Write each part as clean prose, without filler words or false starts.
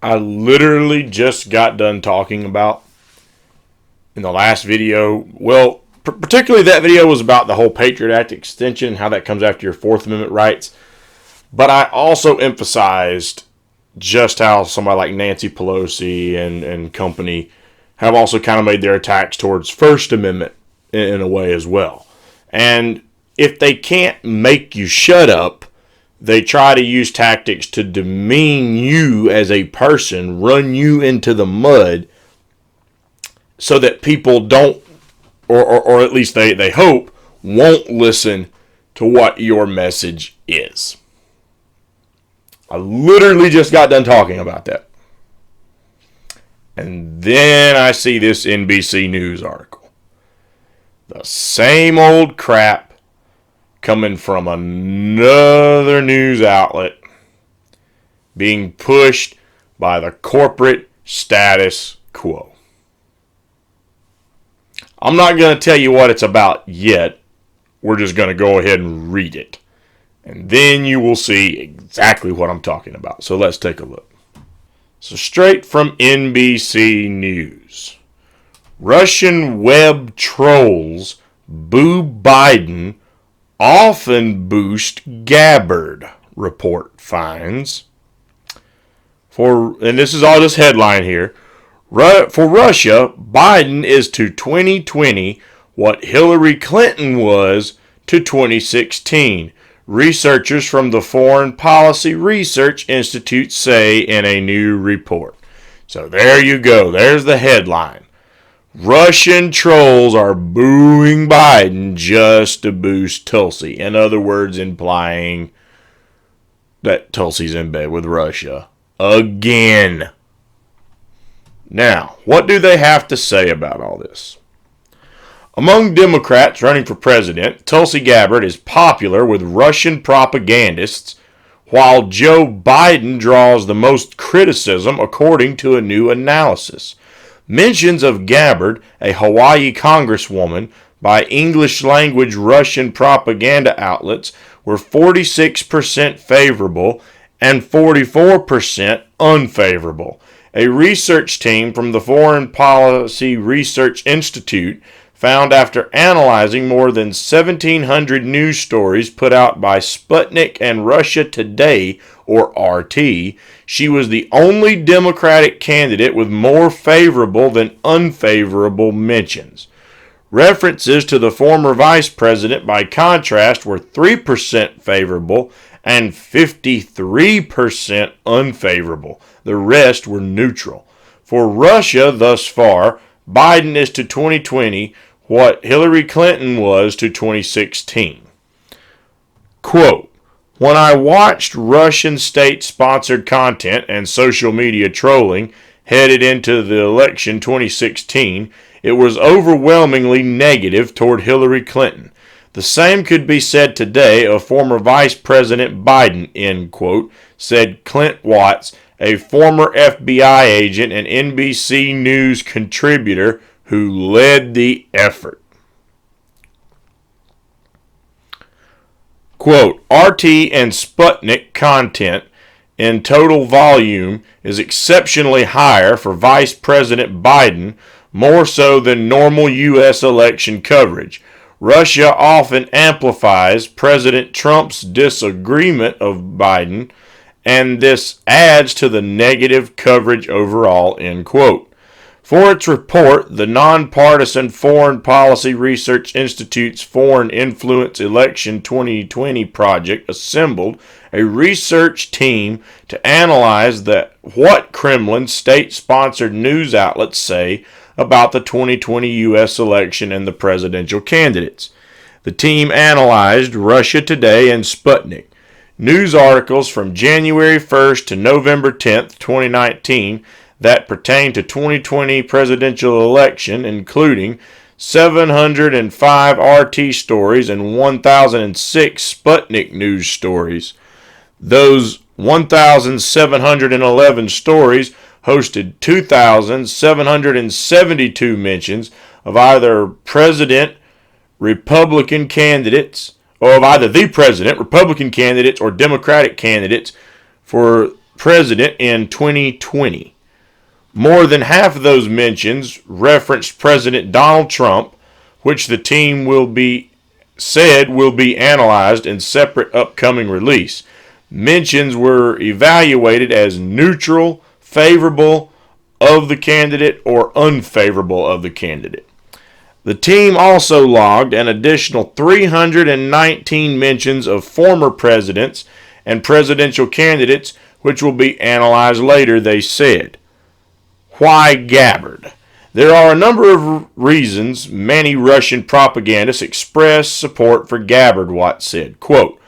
I literally just got done talking about in the last video. Well, particularly that video was about the whole Patriot Act extension, how that comes after your Fourth Amendment rights. But I also emphasized just how somebody like Nancy Pelosi and company have also kind of made their attacks towards First Amendment in a way as well. And if they can't make you shut up, they try to use tactics to demean you as a person, run you into the mud, so that people don't, or at least they hope, won't listen to what your message is. I literally just got done talking about that. And then I see this NBC News article. The same old crap coming from another news outlet being pushed by the corporate status quo. I'm not going to tell you what it's about yet. We're just going to go ahead and read it. And then you will see exactly what I'm talking about. So let's take a look. So straight from NBC News. Russian web trolls boo Biden often boost Gabbard, report finds. And this is all just headline here. For Russia, Biden is to 2020 what Hillary Clinton was to 2016. Researchers from the Foreign Policy Research Institute say in a new report. So there you go. There's the headline. Russian trolls are booing Biden just to boost Tulsi. In other words, implying that Tulsi's in bed with Russia again. Now, what do they have to say about all this? Among Democrats running for president, Tulsi Gabbard is popular with Russian propagandists, while Joe Biden draws the most criticism according to a new analysis. Mentions of Gabbard, a Hawaii congresswoman, by English-language Russian propaganda outlets were 46% favorable and 44% unfavorable. A research team from the Foreign Policy Research Institute found after analyzing more than 1,700 news stories put out by Sputnik and Russia Today, or RT, she was the only Democratic candidate with more favorable than unfavorable mentions. References to the former vice president, by contrast, were 3% favorable and 53% unfavorable. The rest were neutral. For Russia thus far, Biden is to 2020 what Hillary Clinton was to 2016. Quote, when I watched Russian state-sponsored content and social media trolling headed into the election 2016, it was overwhelmingly negative toward Hillary Clinton. The same could be said today of former Vice President Biden, end quote, said Clint Watts, a former FBI agent and NBC News contributor who led the effort. Quote, RT and Sputnik content in total volume is exceptionally higher for Vice President Biden, more so than normal U.S. election coverage. Russia often amplifies President Trump's disagreement of Biden, and this adds to the negative coverage overall, end quote. For its report, the nonpartisan Foreign Policy Research Institute's Foreign Influence Election 2020 project assembled a research team to analyze what Kremlin state-sponsored news outlets say about the 2020 U.S. election and the presidential candidates. The team analyzed Russia Today and Sputnik. News articles from January 1st to November 10th, 2019 that pertain to 2020 presidential election, including 705 RT stories and 1,006 Sputnik News stories. Those 1,711 stories hosted 2,772 mentions of either president, Republican candidates, or of either the president, Republican candidates, or Democratic candidates for president in 2020. More than half of those mentions referenced President Donald Trump, which the team will be analyzed in separate upcoming release. Mentions were evaluated as neutral, favorable of the candidate, or unfavorable of the candidate. The team also logged an additional 319 mentions of former presidents and presidential candidates, which will be analyzed later, they said. Why Gabbard? There are a number of reasons many Russian propagandists express support for Gabbard, Watts said. Quote,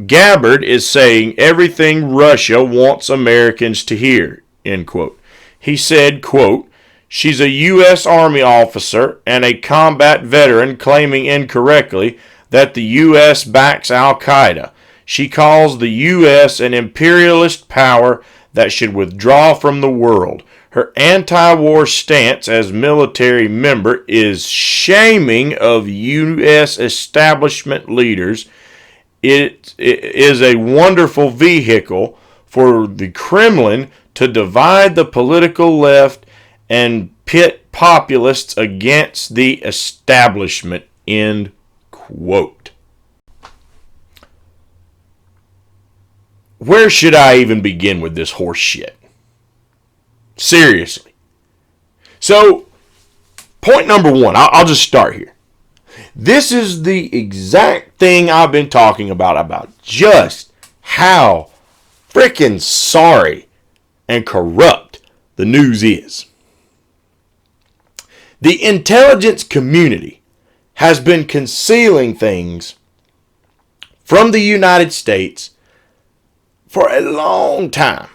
Gabbard is saying everything Russia wants Americans to hear, end quote. He said, quote, she's a U.S. Army officer and a combat veteran claiming incorrectly that the U.S. backs Al-Qaeda. She calls the U.S. an imperialist power that should withdraw from the world. Her anti-war stance as military member is shaming of U.S. establishment leaders. It is a wonderful vehicle for the Kremlin to divide the political left and pit populists against the establishment, end quote. Where should I even begin with this horse shit? Seriously. So, point number one, I'll just start here. This is the exact thing I've been talking about just how freaking sorry and corrupt the news is. The intelligence community has been concealing things from the United States for a long time.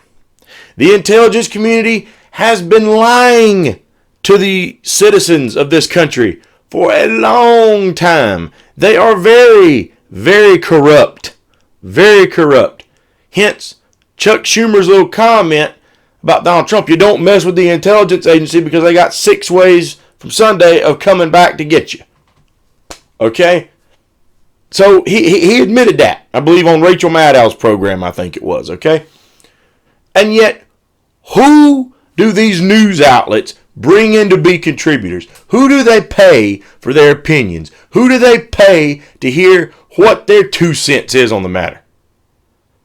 The intelligence community has been lying to the citizens of this country for a long time. They are very, very corrupt. Very corrupt. Hence, Chuck Schumer's little comment about Donald Trump. You don't mess with the intelligence agency because they got 6 ways from Sunday of coming back to get you. Okay? So he admitted that. I believe on Rachel Maddow's program, I think it was. Okay? And yet, who do these news outlets bring in to be contributors? Who do they pay for their opinions? Who do they pay to hear what their 2 cents is on the matter?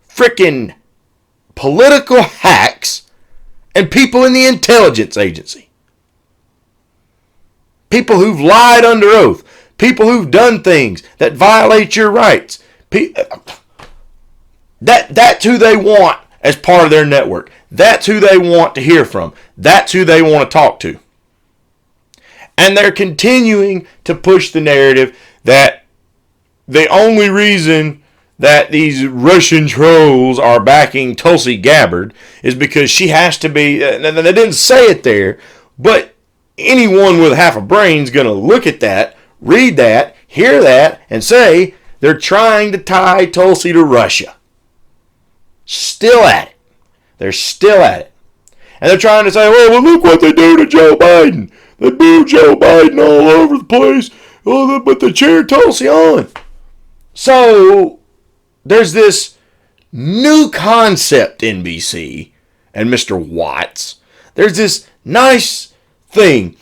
Frickin' political hacks and people in the intelligence agency. People who've lied under oath. People who've done things that violate your rights. That's who they want as part of their network. That's who they want to hear from. That's who they want to talk to. And they're continuing to push the narrative that the only reason that these Russian trolls are backing Tulsi Gabbard is because she has to be, and they didn't say it there, but anyone with half a brain is going to look at that, read that, hear that, and say they're trying to tie Tulsi to Russia. Still at it. They're still at it. And they're trying to say, well, look what they do to Joe Biden. They boo Joe Biden all over the place. Oh, but they cheer Tulsi on. So, there's this new concept, NBC and Mr. Watts. There's this nice thing.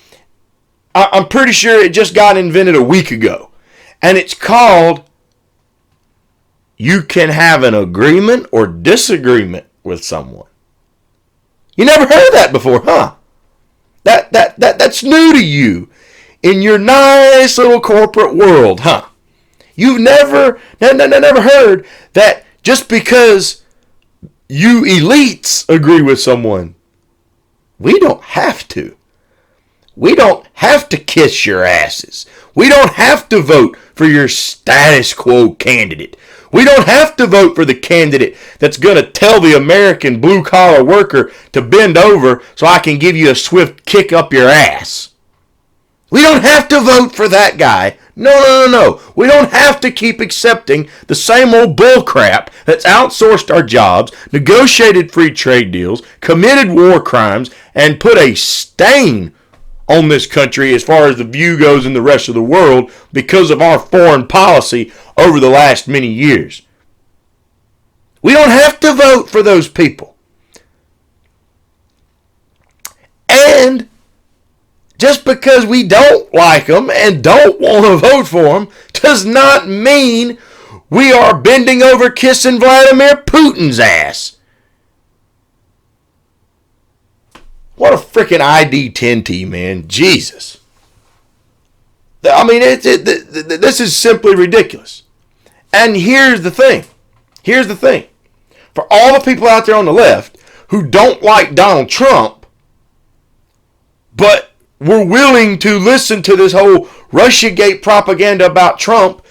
I'm pretty sure it just got invented a week ago. And it's called, you can have an agreement or disagreement with someone. You never heard that before, huh? That's new to you in your nice little corporate world, huh? You've never heard that just because you elites agree with someone, we don't have to. We don't have to kiss your asses. We don't have to vote for your status quo candidate. We don't have to vote for the candidate that's going to tell the American blue-collar worker to bend over so I can give you a swift kick up your ass. We don't have to vote for that guy. No. We don't have to keep accepting the same old bullcrap that's outsourced our jobs, negotiated free trade deals, committed war crimes, and put a stain on this country as far as the view goes in the rest of the world because of our foreign policy over the last many years. We don't have to vote for those people. And just because we don't like them and don't want to vote for them does not mean we are bending over kissing Vladimir Putin's ass. What a freaking ID10T, man. Jesus. I mean, this is simply ridiculous. And here's the thing. For all the people out there on the left who don't like Donald Trump, but were willing to listen to this whole Russiagate propaganda about Trump,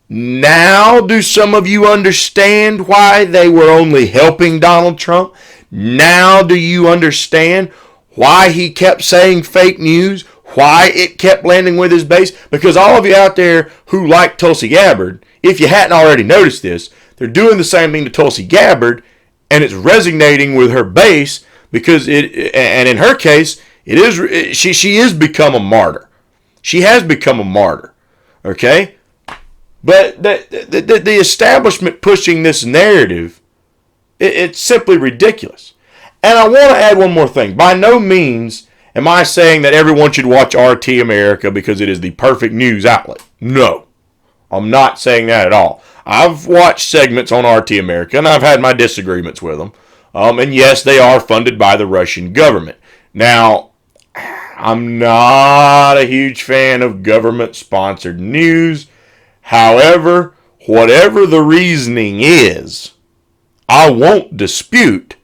now do some of you understand why they were only helping Donald Trump? Now do you understand why he kept saying fake news? Why it kept landing with his base? Because all of you out there who like Tulsi Gabbard, if you hadn't already noticed this, they're doing the same thing to Tulsi Gabbard, and it's resonating with her base because and in her case, she is become a martyr. She has become a martyr. Okay? But the establishment pushing this narrative, it's simply ridiculous. And I want to add one more thing. By no means am I saying that everyone should watch Arty America because it is the perfect news outlet. No. I'm not saying that at all. I've watched segments on Arty America, and I've had my disagreements with them. And yes, they are funded by the Russian government. Now, I'm not a huge fan of government-sponsored news. However, whatever the reasoning is, I won't dispute.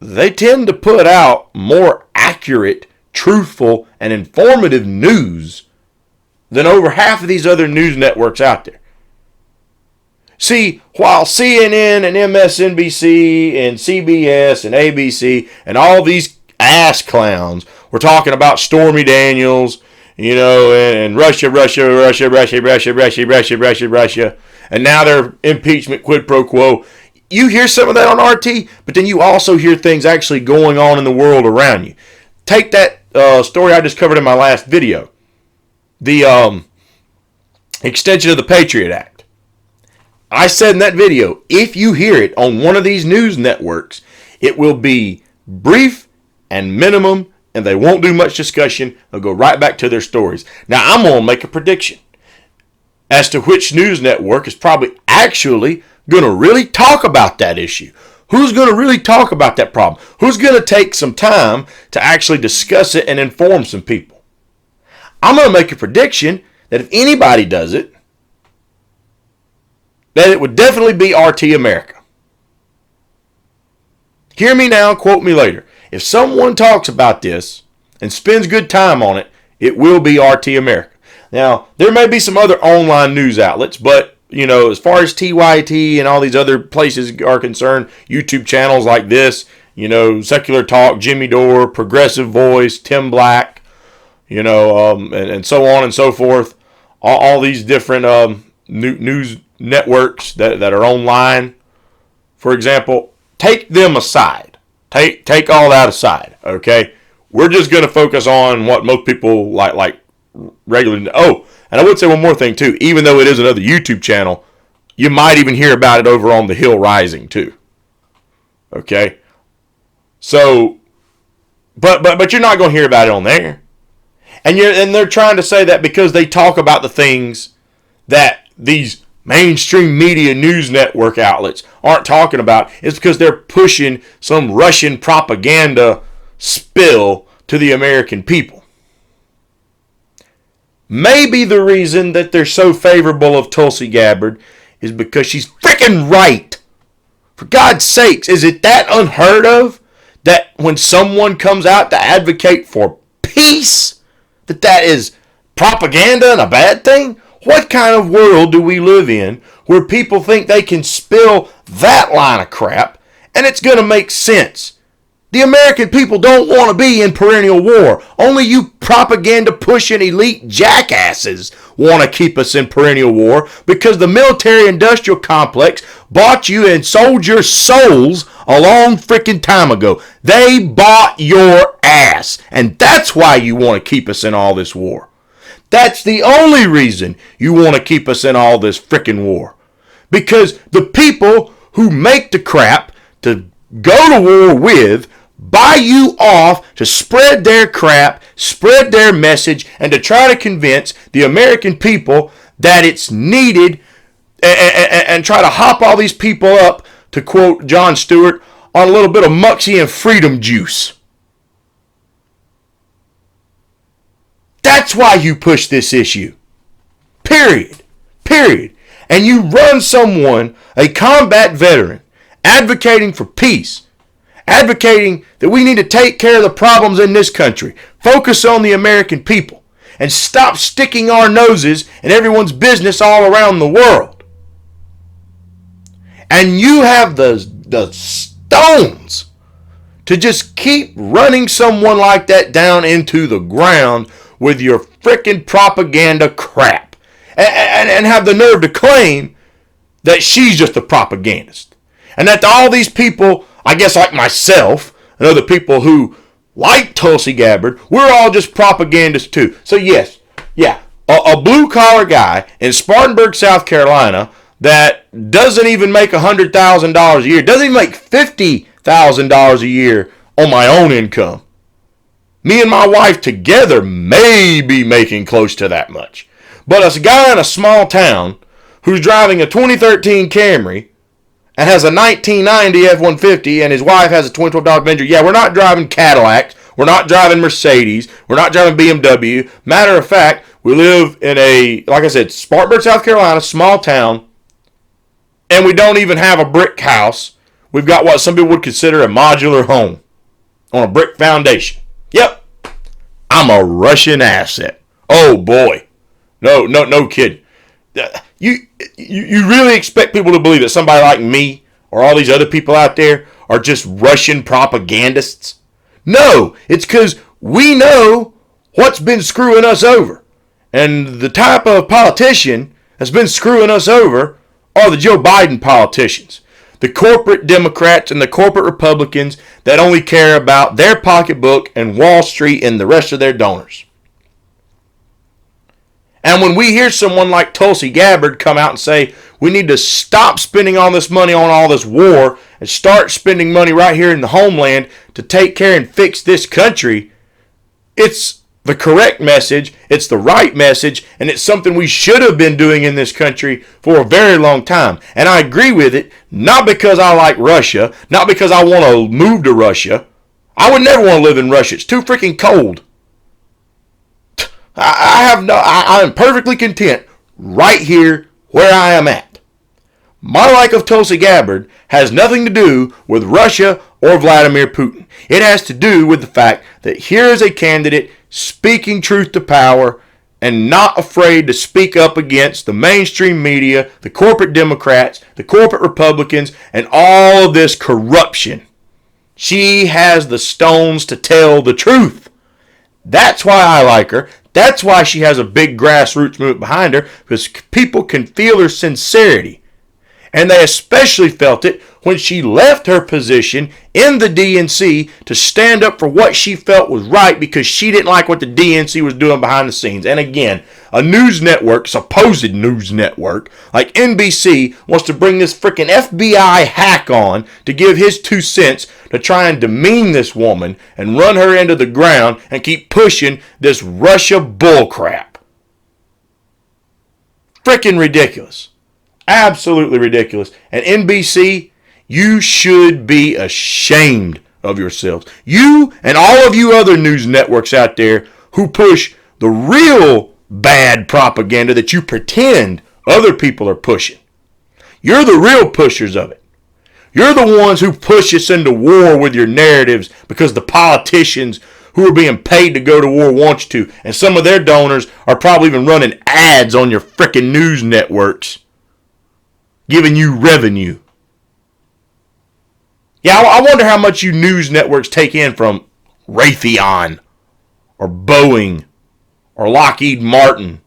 They tend to put out more accurate, truthful, and informative news than over half of these other news networks out there. See, while CNN and MSNBC and CBS and ABC and all these ass clowns were talking about Stormy Daniels, and Russia, and now their impeachment quid pro quo. You hear some of that on RT, but then you also hear things actually going on in the world around you. Take that story I just covered in my last video. The extension of the Patriot Act. I said in that video, if you hear it on one of these news networks, it will be brief and minimum, and they won't do much discussion. They'll go right back to their stories. Now, I'm going to make a prediction as to which news network is probably actually going to really talk about that issue. Who's going to really talk about that problem? Who's going to take some time to actually discuss it and inform some people? I'm going to make a prediction that if anybody does it, that it would definitely be Arty America. Hear me now, quote me later. If someone talks about this and spends good time on it, it will be Arty America. Now, there may be some other online news outlets, but, as far as TYT and all these other places are concerned, YouTube channels like this, Secular Talk, Jimmy Dore, Progressive Voice, Tim Black, and so on and so forth, all these different news networks that are online, for example, take them aside. Take all that aside, okay? We're just going to focus on what most people like regularly. Oh, and I would say one more thing, too. Even though it is another YouTube channel, you might even hear about it over on The Hill Rising, too. Okay? So, but you're not going to hear about it on there. And they're trying to say that because they talk about the things that these mainstream media news network outlets aren't talking about, is because they're pushing some Russian propaganda spill to the American people. Maybe the reason that they're so favorable of Tulsi Gabbard is because she's freaking right. For God's sakes, is it that unheard of that when someone comes out to advocate for peace, that is propaganda and a bad thing? What kind of world do we live in where people think they can spill that line of crap and it's going to make sense? The American people don't want to be in perennial war. Only you propaganda-pushing elite jackasses want to keep us in perennial war because the military-industrial complex bought you and sold your souls a long freaking time ago. They bought your ass, and that's why you want to keep us in all this war. That's the only reason you want to keep us in all this freaking war. Because the people who make the crap to go to war with buy you off to spread their crap, spread their message, and to try to convince the American people that it's needed and try to hop all these people up, to quote Jon Stewart, on a little bit of Muxie and freedom juice. That's why you push this issue. Period. And you run someone, a combat veteran, advocating for peace, advocating that we need to take care of the problems in this country, focus on the American people, and stop sticking our noses in everyone's business all around the world. And you have the stones to just keep running someone like that down into the ground with your frickin' propaganda crap. And have the nerve to claim that she's just a propagandist. And that all these people, I guess like myself, and other people who like Tulsi Gabbard, we're all just propagandists too. So yes, a blue-collar guy in Spartanburg, South Carolina, that doesn't even make $100,000 a year, doesn't even make $50,000 a year on my own income. Me and my wife together may be making close to that much. But a guy in a small town who's driving a 2013 Camry and has a 1990 F-150 and his wife has a 2012 Dodge Avenger. Yeah, we're not driving Cadillacs. We're not driving Mercedes. We're not driving BMW. Matter of fact, we live in a, like I said, Spartanburg, South Carolina, small town, and we don't even have a brick house. We've got what some people would consider a modular home on a brick foundation. Yep, I'm a Russian asset. Oh boy. No kidding. You really expect people to believe that somebody like me or all these other people out there are just Russian propagandists? No, it's because we know what's been screwing us over. And the type of politician that's been screwing us over are the Joe Biden politicians. The corporate Democrats and the corporate Republicans that only care about their pocketbook and Wall Street and the rest of their donors. And when we hear someone like Tulsi Gabbard come out and say, we need to stop spending all this money on all this war and start spending money right here in the homeland to take care and fix this country, it's the correct message, it's the right message, and it's something we should have been doing in this country for a very long time. And I agree with it, not because I like Russia, not because I want to move to Russia. I would never want to live in Russia. It's too freaking cold. I am perfectly content right here where I am at. My like of Tulsi Gabbard has nothing to do with Russia or Vladimir Putin. It has to do with the fact that here is a candidate speaking truth to power and not afraid to speak up against the mainstream media, the corporate Democrats, the corporate Republicans, and all of this corruption. She has the stones to tell the truth. That's why I like her. That's why she has a big grassroots movement behind her, because people can feel her sincerity. And they especially felt it when she left her position in the DNC to stand up for what she felt was right, because she didn't like what the DNC was doing behind the scenes. And again, a news network, supposed news network, like NBC wants to bring this freaking FBI hack on to give his 2 cents to try and demean this woman and run her into the ground and keep pushing this Russia bullcrap. Freaking ridiculous. Absolutely ridiculous. And NBC, you should be ashamed of yourselves. You and all of you other news networks out there who push the real bad propaganda that you pretend other people are pushing. You're the real pushers of it. You're the ones who push us into war with your narratives, because the politicians who are being paid to go to war want you to. And some of their donors are probably even running ads on your frickin' news networks, giving you revenue. Yeah, I wonder how much you news networks take in from Raytheon or Boeing or Lockheed Martin.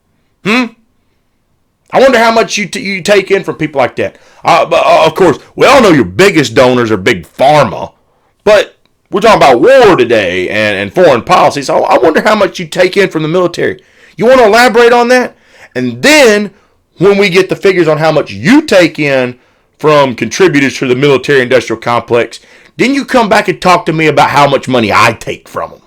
I wonder how much you take in from people like that. Of course, we all know your biggest donors are big Pharma, but we're talking about war today and foreign policy, so I wonder how much you take in from the military. You want to elaborate on that? And then, when we get the figures on how much you take in from contributors to the military-industrial complex, then you come back and talk to me about how much money I take from them.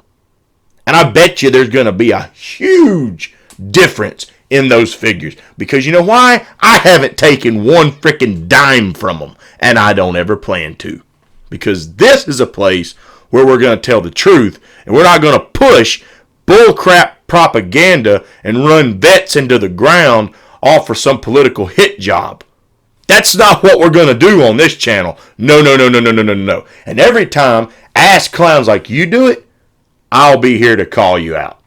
And I bet you there's going to be a huge difference in those figures. Because you know why? I haven't taken one freaking dime from them. And I don't ever plan to. Because this is a place where we're going to tell the truth. And we're not going to push bullcrap propaganda and run vets into the ground all for some political hit job. That's not what we're going to do on this channel. No. And every time ass clowns like you do it, I'll be here to call you out.